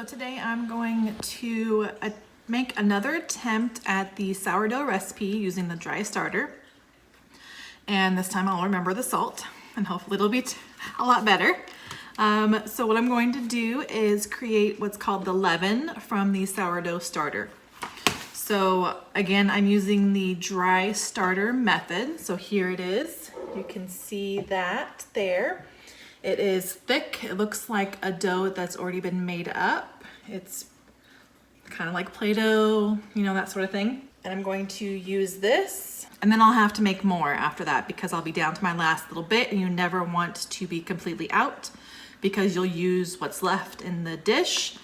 So today I'm going to make another attempt at the sourdough recipe using the dry starter. And this time I'll remember the salt and hopefully it'll be a lot better. So what I'm going to do is create what's called the leaven from the sourdough starter. So again, I'm using the dry starter method. So here it is. You can see that there. It is thick. It looks like a dough that's already been made up. It's kind of like Play-Doh, you know, that sort of thing. And I'm going to use this, and then I'll have to make more after that because I'll be down to my last little bit, and you never want to be completely out because you'll use what's left in the dish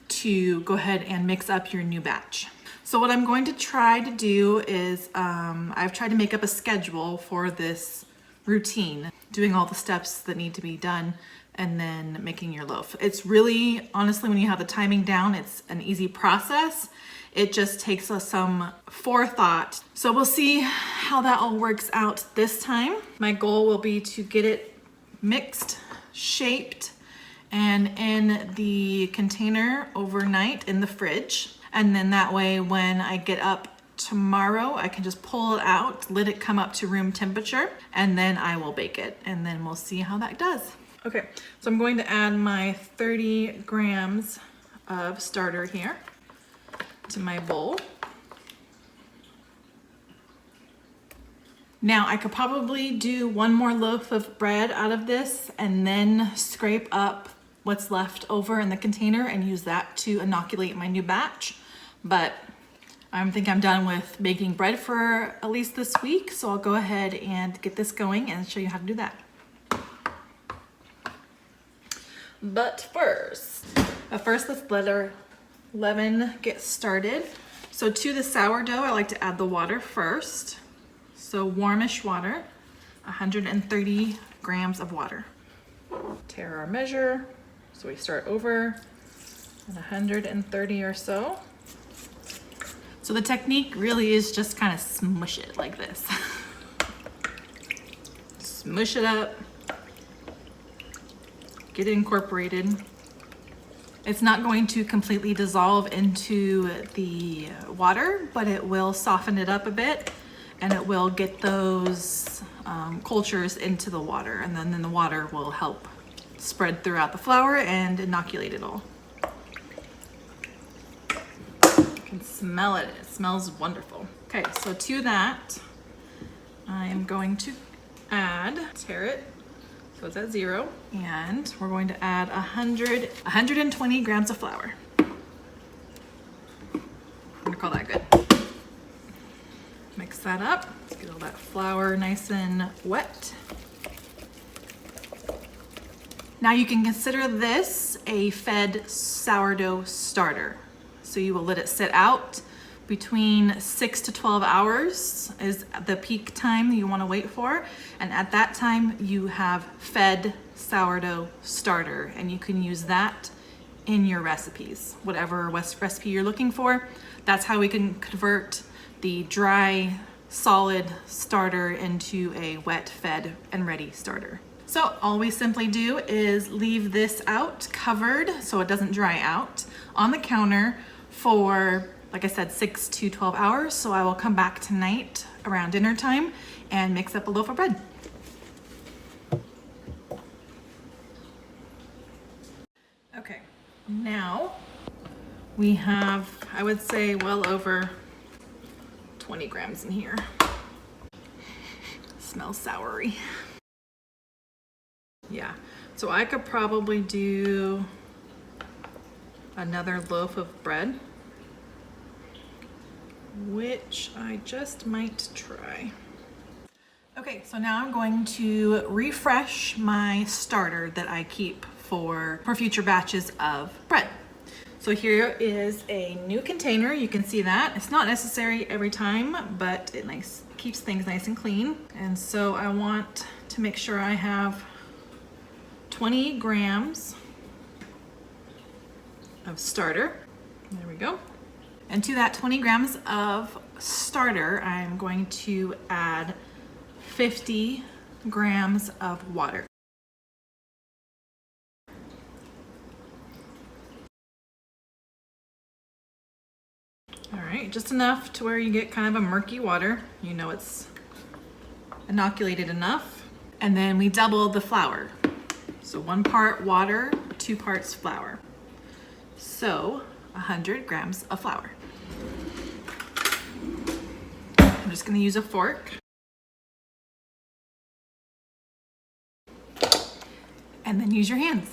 to go ahead and mix up your new batch. So what I'm going to try to do is I've tried to make up a schedule for this routine, doing all the steps that need to be done and then making your loaf. It's really, honestly, when you have the timing down, it's an easy process. It just takes us some forethought. So we'll see how that all works out this time. My goal will be to get it mixed, shaped, and in the container overnight in the fridge. And then that way when I get up tomorrow, I can just pull it out, let it come up to room temperature, and then I will bake it, and then we'll see how that does. Okay, so I'm going to add my 30 grams of starter here to my bowl. Now I could probably do one more loaf of bread out of this and then scrape up what's left over in the container and use that to inoculate my new batch, but I think I'm done with baking bread for at least this week, so I'll go ahead and get this going and show you how to do that. But first let's let our leaven get started. So to the sourdough, I like to add the water first. So warmish water, 130 grams of water. Tear our measure, so we start over at 130 or so. So the technique really is just kind of smush it like this. Smush it up, get it incorporated. It's not going to completely dissolve into the water, but it will soften it up a bit and it will get those cultures into the water, and then the water will help spread throughout the flour and inoculate it all. You can smell it. It smells wonderful. Okay, so to that, I'm going to tear it, so it's at 0, and we're going to add 120 grams of flour. I'm gonna call that good. Mix that up. Let's get all that flour nice and wet. Now you can consider this a fed sourdough starter. So you will let it sit out between 6 to 12 hours is the peak time that you want to wait for. And at that time you have fed sourdough starter, and you can use that in your recipes. Whatever recipe you're looking for, that's how we can convert the dry, solid starter into a wet, fed, and ready starter. So all we simply do is leave this out covered so it doesn't dry out on the counter for, like I said, 6 to 12 hours. So I will come back tonight around dinner time and mix up a loaf of bread. Okay, now we have, I would say, well over 20 grams in here. Smells soury. Yeah, so I could probably do another loaf of bread, which I just might try. Okay, so now I'm going to refresh my starter that I keep for future batches of bread. So here is a new container. You can see that. It's not necessary every time, but it keeps things nice and clean. And so I want to make sure I have 20 grams of starter. There we go. And to that 20 grams of starter, I'm going to add 50 grams of water. All right, just enough to where you get kind of a murky water. You know it's inoculated enough. And then we double the flour. So 1 part water, 2 parts flour. So 100 grams of flour. I'm just gonna use a fork. And then use your hands.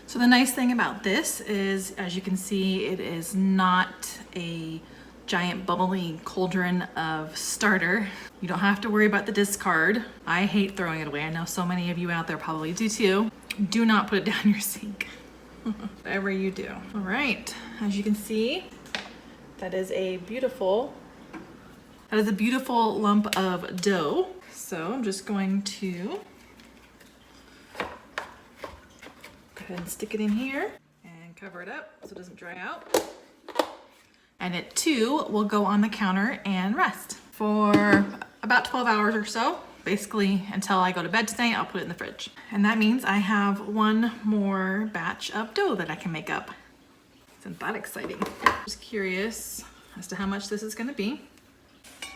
So the nice thing about this is, as you can see, it is not a giant bubbly cauldron of starter. You don't have to worry about the discard. I hate throwing it away. I know so many of you out there probably do too. Do not put it down your sink. Whatever you do. All right, as you can see, that is a beautiful lump of dough. So I'm just going to go ahead and stick it in here and cover it up so it doesn't dry out. And it too will go on the counter and rest for about 12 hours or so. Basically until I go to bed tonight, I'll put it in the fridge. And that means I have 1 more batch of dough that I can make up. Isn't that exciting? Just curious as to how much this is gonna be.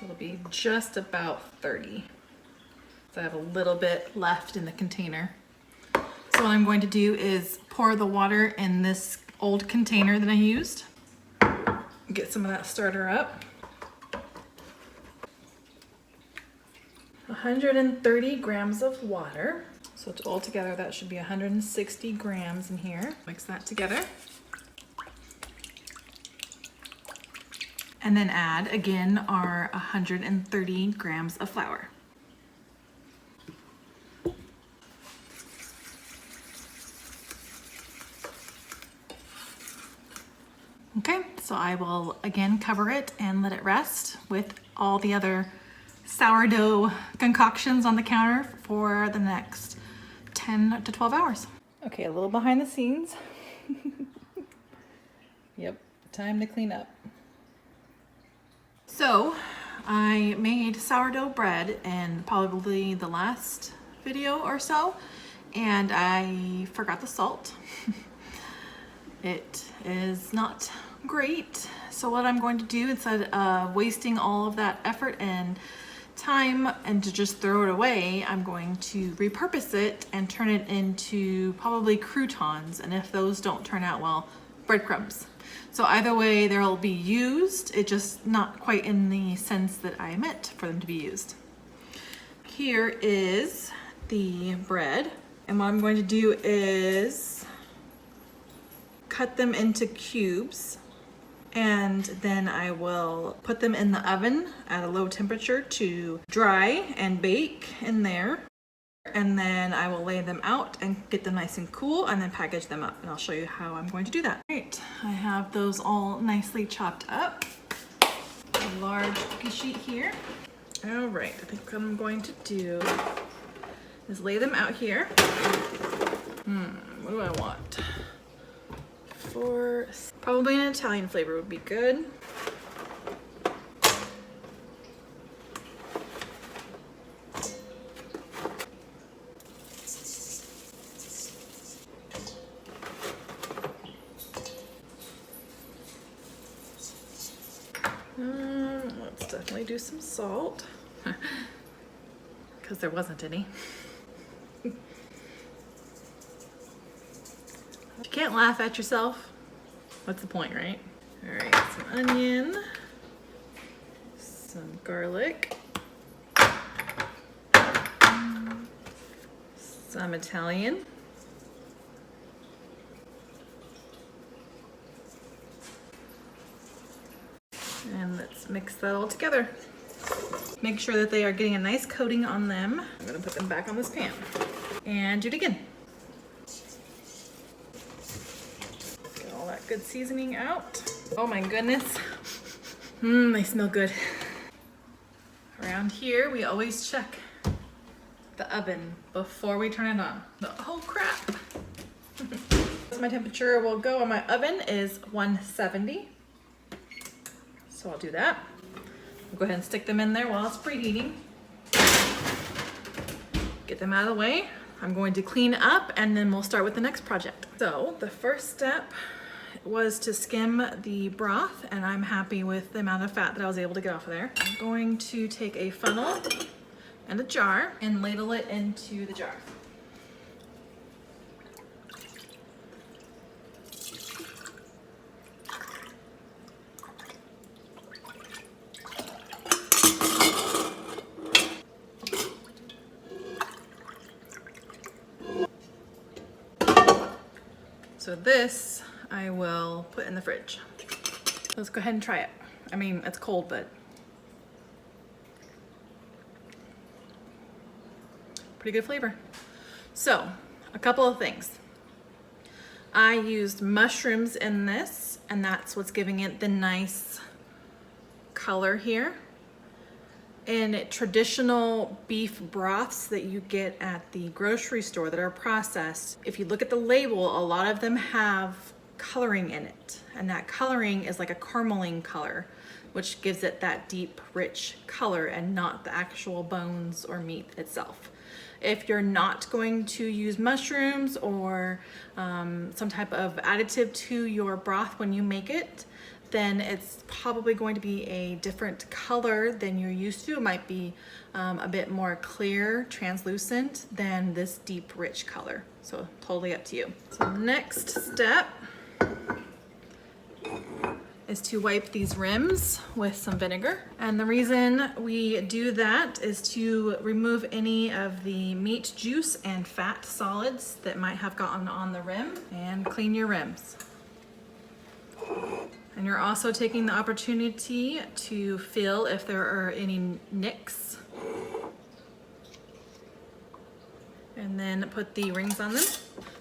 It'll be just about 30. So I have a little bit left in the container. So what I'm going to do is pour the water in this old container that I used. Get some of that starter up. 130 grams of water. So it's all together, that should be 160 grams in here. Mix that together. And then add again our 130 grams of flour. Okay, so I will again cover it and let it rest with all the other sourdough concoctions on the counter for the next 10 to 12 hours. Okay, a little behind the scenes. Yep, time to clean up. So I made sourdough bread in probably the last video or so, and I forgot the salt. It is not great. So what I'm going to do, instead of wasting all of that effort and time and to just throw it away, I'm going to repurpose it and turn it into probably croutons, and if those don't turn out well, breadcrumbs. So either way they'll be used, it just not quite in the sense that I meant for them to be used. Here is the bread, and what I'm going to do is cut them into cubes, and then I will put them in the oven at a low temperature to dry and bake in there. And then I will lay them out and get them nice and cool and then package them up, and I'll show you how I'm going to do that. All right, I have those all nicely chopped up. A large cookie sheet here. All right, I think what I'm going to do is lay them out here. What do I want? For probably an Italian flavor would be good. Let's definitely do some salt because there wasn't any. You can't laugh at yourself. What's the point, right? All right, some onion, some garlic, some Italian, and let's mix that all together. Make sure that they are getting a nice coating on them. I'm gonna put them back on this pan and do it again. Good seasoning out. Oh my goodness. They smell good. Around here, we always check the oven before we turn it on. Oh crap. My temperature will go on my oven is 170. So I'll do that. I'll go ahead and stick them in there while it's preheating. Get them out of the way. I'm going to clean up and then we'll start with the next project. So the first step was to skim the broth, and I'm happy with the amount of fat that I was able to get off of there. I'm going to take a funnel and a jar and ladle it into the jar. So this I will put in the fridge. Let's go ahead and try it. I mean, it's cold, but pretty good flavor. So, a couple of things. I used mushrooms in this, and that's what's giving it the nice color here. In traditional beef broths that you get at the grocery store that are processed, if you look at the label, a lot of them have coloring in it, and that coloring is like a carameling color, which gives it that deep, rich color and not the actual bones or meat itself. If you're not going to use mushrooms or some type of additive to your broth when you make it, then it's probably going to be a different color than you're used to. It might be a bit more clear, translucent than this deep, rich color. So totally up to you. So next step is to wipe these rims with some vinegar. And the reason we do that is to remove any of the meat juice and fat solids that might have gotten on the rim and clean your rims. And you're also taking the opportunity to feel if there are any nicks. And then put the rings on them.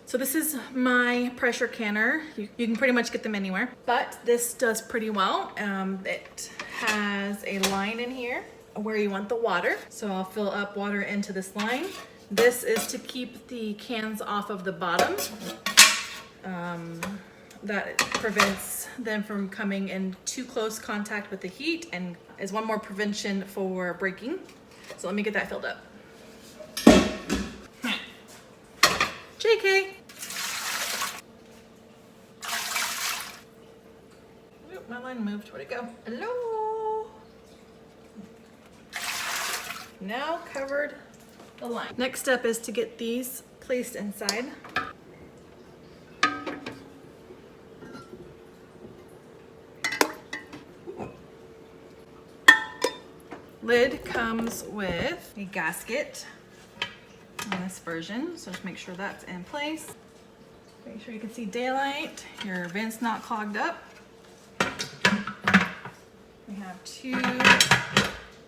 So this is my pressure canner. You can pretty much get them anywhere, but this does pretty well. It has a line in here where you want the water. So I'll fill up water into this line. This is to keep the cans off of the bottom. That prevents them from coming in too close contact with the heat and is one more prevention for breaking. So let me get that filled up. JK. Oop, my line moved. Where'd it go? Hello. Now covered the line. Next step is to get these placed inside. Lid comes with a gasket in this version, so just make sure that's in place. Make sure you can see daylight, your vent's not clogged up. We have two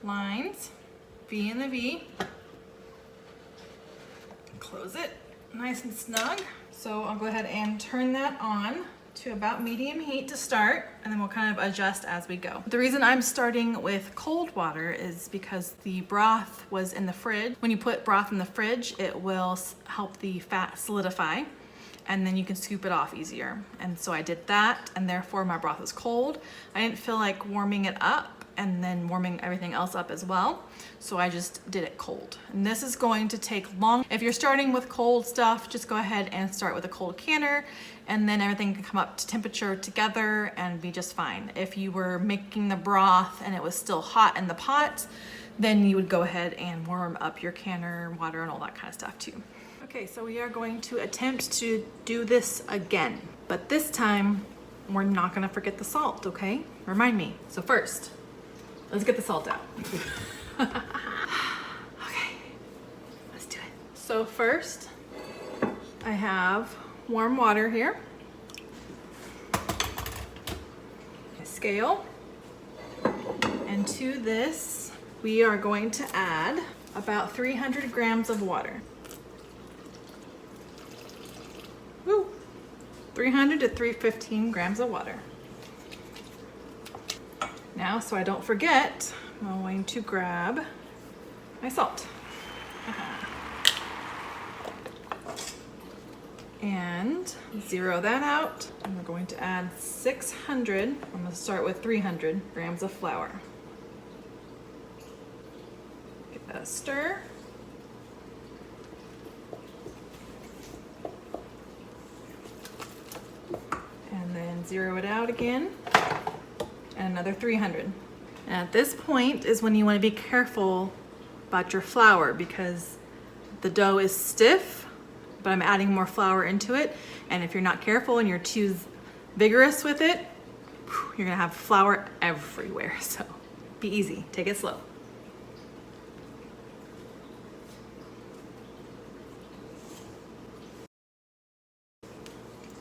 lines, V and the V. Close it nice and snug. So I'll go ahead and turn that on to about medium heat to start, and then we'll kind of adjust as we go. The reason I'm starting with cold water is because the broth was in the fridge. When you put broth in the fridge, it will help the fat solidify, and then you can scoop it off easier. And so I did that, and therefore my broth is cold. I didn't feel like warming it up and then warming everything else up as well. So I just did it cold. And this is going to take long. If you're starting with cold stuff, just go ahead and start with a cold canner, and then everything can come up to temperature together and be just fine. If you were making the broth and it was still hot in the pot, then you would go ahead and warm up your canner, water, and all that kind of stuff too. Okay, so we are going to attempt to do this again, but this time we're not gonna forget the salt, okay? Remind me. So first, let's get the salt out. Okay, let's do it. So first, I have warm water here, a scale, and to this, we are going to add about 300 grams of water. Woo! 300 to 315 grams of water. Now, so I don't forget, I'm going to grab my salt. And zero that out. And we're going to add 600, I'm gonna start with 300 grams of flour. Give that a stir. And then zero it out again. And another 300. And at this point is when you want to be careful about your flour, because the dough is stiff, but I'm adding more flour into it. And if you're not careful and you're too vigorous with it, you're gonna have flour everywhere. So be easy, take it slow.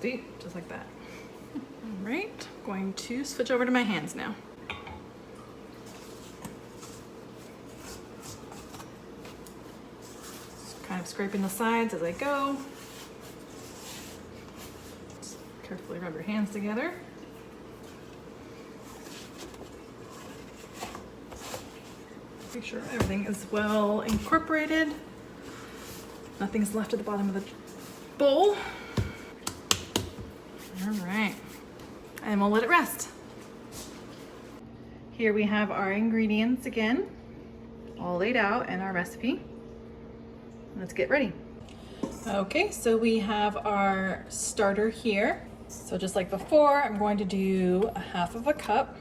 See, just like that. All right, going to switch over to my hands now. Just kind of scraping the sides as I go. Just carefully rub your hands together. Make sure everything is well incorporated. Nothing's left at the bottom of the bowl. All right, and we'll let it rest. Here we have our ingredients again, all laid out in our recipe. Let's get ready. Okay, so we have our starter here. So just like before, I'm going to do a half of a cup.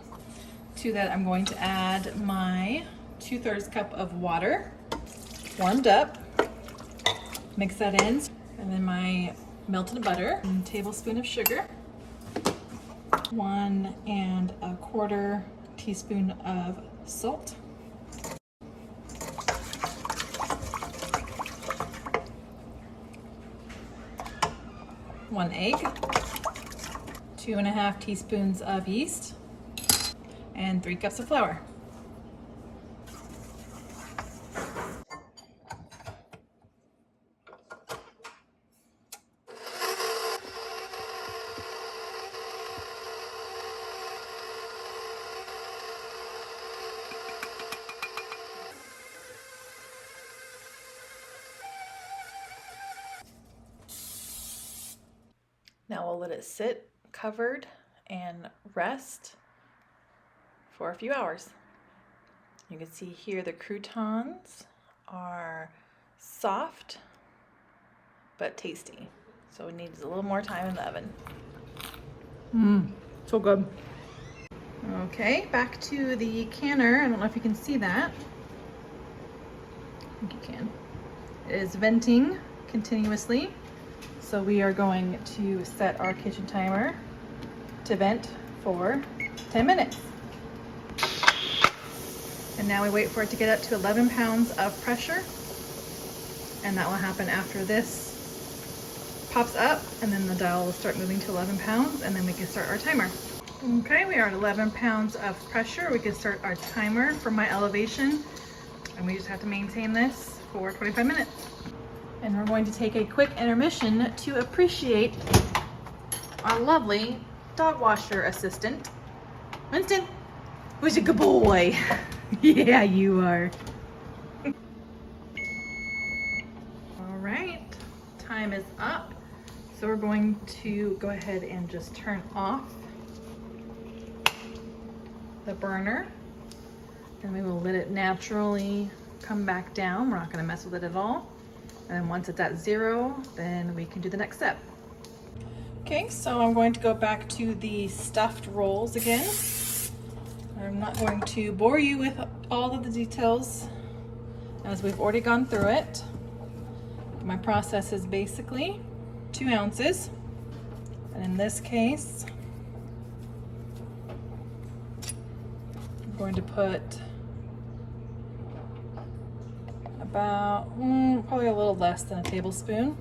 To that, I'm going to add my 2/3 cup of water, warmed up. Mix that in, and then my melted butter, 1 tablespoon of sugar, 1 1/4 teaspoon of salt, 1 egg, 2½ teaspoons of yeast, and 3 cups of flour. Now we'll let it sit covered and rest for a few hours. You can see here the croutons are soft but tasty. So it needs a little more time in the oven. So good. Okay, back to the canner. I don't know if you can see that. I think you can. It is venting continuously. So we are going to set our kitchen timer to vent for 10 minutes. And now we wait for it to get up to 11 pounds of pressure. And that will happen after this pops up, and then the dial will start moving to 11 pounds, and then we can start our timer. Okay, we are at 11 pounds of pressure. We can start our timer for my elevation, and we just have to maintain this for 25 minutes. And we're going to take a quick intermission to appreciate our lovely dog washer assistant, Winston. Who's a good boy? Yeah, you are. All right, time is up. So we're going to go ahead and just turn off the burner, and we will let it naturally come back down. We're not going to mess with it at all. And once it's at 0, then we can do the next step. Okay, so I'm going to go back to the stuffed rolls again. I'm not going to bore you with all of the details as we've already gone through it. My process is basically 2 ounces. And in this case, I'm going to put about probably a little less than a tablespoon,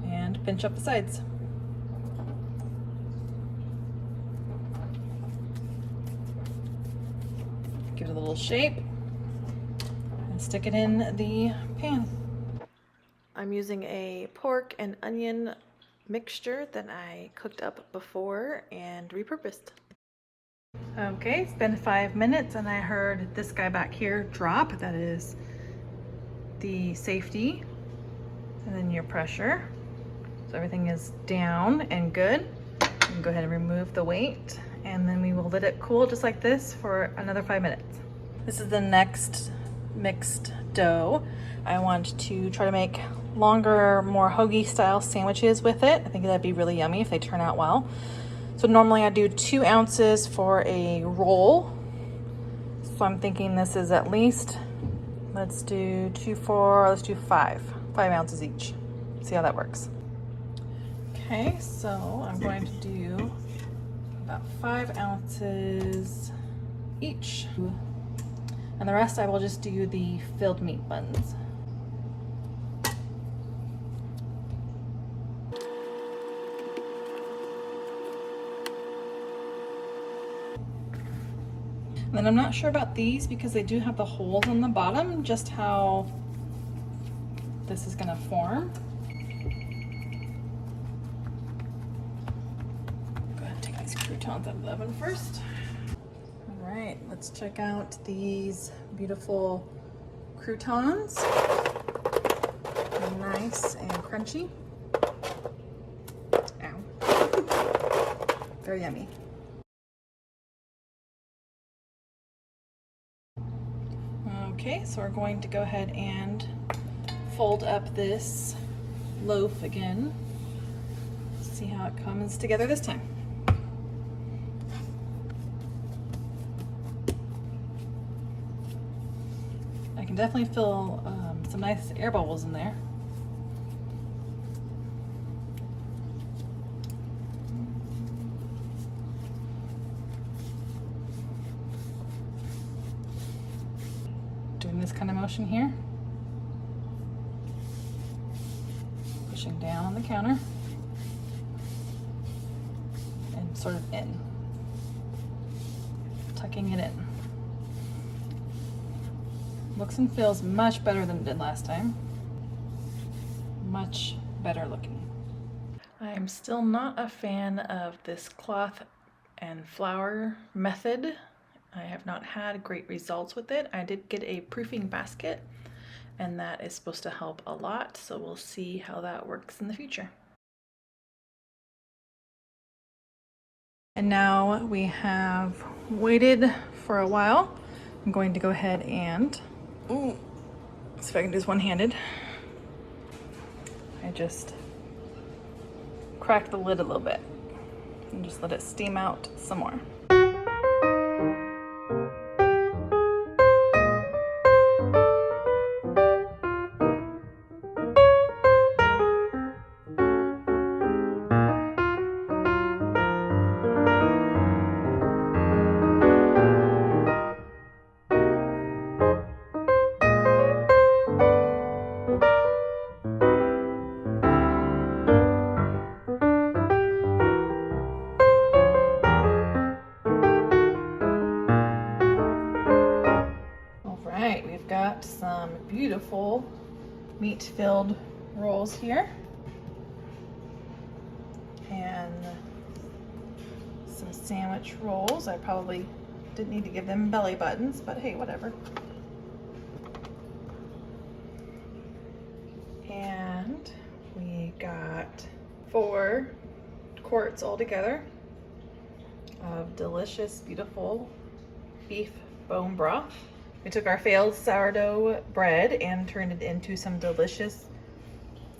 and pinch up the sides. Give it a little shape and stick it in the pan. I'm using a pork and onion mixture that I cooked up before and repurposed. Okay, it's been 5 minutes and I heard this guy back here drop. That is the safety And then your pressure. So everything is down and good. You can go ahead and remove the weight, and then we will let it cool just like this for another 5 minutes. This is the next mixed dough. I want to try to make longer, more hoagie style sandwiches with it. I think that'd be really yummy if they turn out well. So normally I do 2 ounces for a roll. So I'm thinking this is at least, let's do 5 ounces each. See how that works. Okay, so I'm going to do about 5 ounces each. And the rest I will just do the filled meat buns. And then I'm not sure about these because they do have the holes on the bottom, just how this is gonna form. Go ahead and take these croutons out of the oven first. All right, let's check out these beautiful croutons. Nice and crunchy. Ow. Very yummy. Okay, so we're going to go ahead and fold up this loaf again. See how it comes together this time. I can definitely feel some nice air bubbles in there. Doing this kind of motion here. Pushing down on the counter and sort of in. Tucking it in. Looks and feels much better than it did last time. Much better looking. I'm still not a fan of this cloth and flour method. I have not had great results with it. I did get a proofing basket, and that is supposed to help a lot, so we'll see how that works in the future. And now we have waited for a while. I'm going to go ahead and, see if I can do this one-handed. I just cracked the lid a little bit and just let it steam out some more. We've got some beautiful meat-filled rolls here, and some sandwich rolls. I probably didn't need to give them belly buttons, but hey, whatever. And we got 4 quarts altogether of delicious, beautiful beef bone broth. We took our failed sourdough bread and turned it into some delicious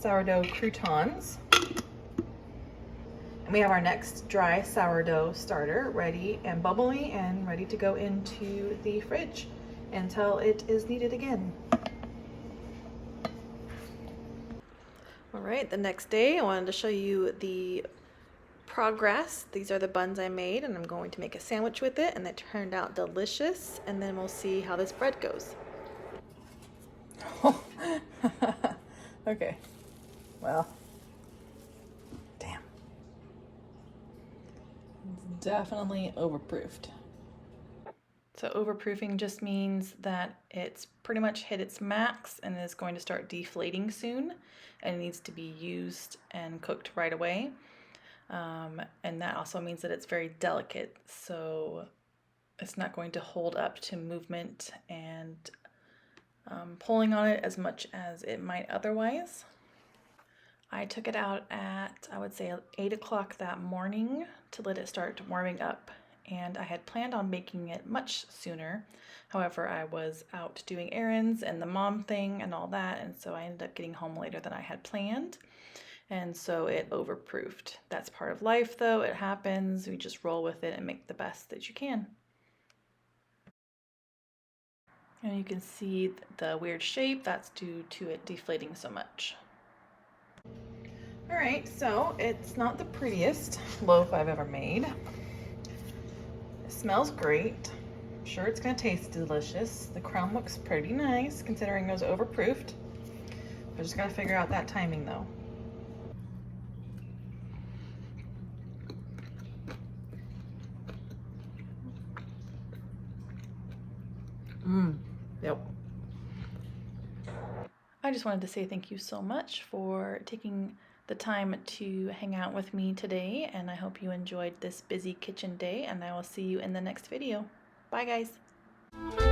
sourdough croutons. And we have our next dry sourdough starter ready and bubbly and ready to go into the fridge until it is needed again. All right, the next day I wanted to show you the progress. These are the buns I made, and I'm going to make a sandwich with it, and it turned out delicious, and then we'll see how this bread goes. Okay, well, damn. It's definitely overproofed. So overproofing just means that it's pretty much hit its max and is going to start deflating soon, and it needs to be used and cooked right away. And that also means that it's very delicate, so it's not going to hold up to movement and pulling on it as much as it might otherwise. I took it out at, I would say, 8 o'clock that morning to let it start warming up. And I had planned on making it much sooner. However, I was out doing errands and the mom thing and all that, and so I ended up getting home later than I had planned. And so it overproofed. That's part of life though, it happens. We just roll with it and make the best that you can. And you can see the weird shape, that's due to it deflating so much. All right, so it's not the prettiest loaf I've ever made. It smells great. I'm sure it's gonna taste delicious. The crown looks pretty nice considering it was overproofed. I just gotta figure out that timing though. Yep. I just wanted to say thank you so much for taking the time to hang out with me today, and I hope you enjoyed this busy kitchen day, and I will see you in the next video. Bye guys.